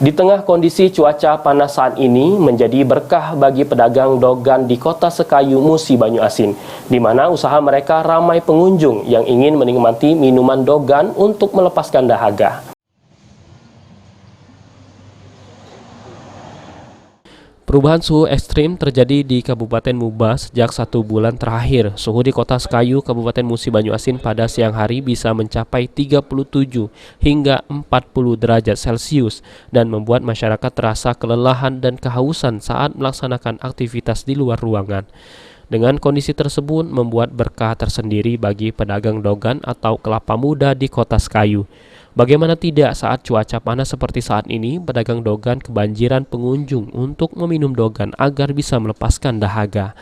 Di tengah kondisi cuaca panas saat ini menjadi berkah bagi pedagang dogan di Kota Sekayu, Musi Banyu Asin, di mana usaha mereka ramai pengunjung yang ingin menikmati minuman dogan untuk melepaskan dahaga. Perubahan suhu ekstrim terjadi di Kabupaten Muba sejak 1 bulan terakhir. Suhu di Kota Sekayu, Kabupaten Musi Banyu Asin pada siang hari bisa mencapai 37 hingga 40 derajat Celcius dan membuat masyarakat terasa kelelahan dan kehausan saat melaksanakan aktivitas di luar ruangan. Dengan kondisi tersebut membuat berkah tersendiri bagi pedagang dogan atau kelapa muda di Kota Sekayu. Bagaimana tidak saat cuaca panas seperti saat ini, pedagang dogan kebanjiran pengunjung untuk meminum dogan agar bisa melepaskan dahaga.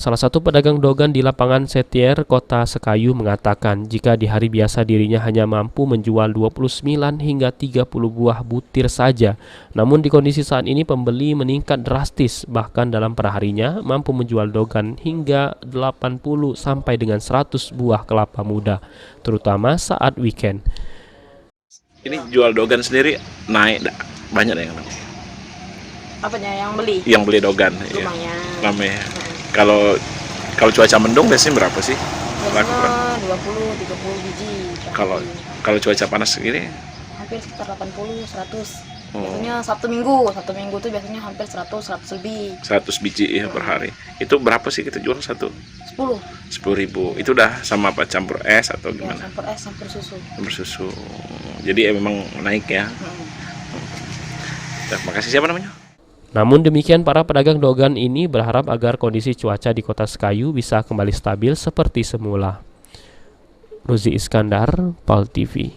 Salah satu pedagang dogan di lapangan Setier, Kota Sekayu mengatakan jika di hari biasa dirinya hanya mampu menjual 29 hingga 30 buah butir saja. Namun di kondisi saat ini pembeli meningkat drastis, bahkan dalam perharinya mampu menjual dogan hingga 80 sampai dengan 100 buah kelapa muda, terutama saat weekend. Ini jual dogan sendiri naik banyak yang apanya yang beli? Yang beli dogan. Lumayan. Ya. Ramai. Kalau cuaca mendung biasanya berapa sih? Biasanya 20-30 biji. Kalau cuaca panas segini? Hampir sekitar 80-100. Oh. Biasanya Sabtu Minggu tuh biasanya hampir 100 lebih. 100 biji ya per hari. Itu berapa sih kita jual satu? 10.000. Itu udah sama apa, campur es atau gimana? Ya, campur es, campur susu. Campur susu. Jadi memang naik ya. Terima kasih. Siapa namanya? Namun demikian, para pedagang dogan ini berharap agar kondisi cuaca di Kota Sekayu bisa kembali stabil seperti semula. Ruzi Iskandar, PAL TV.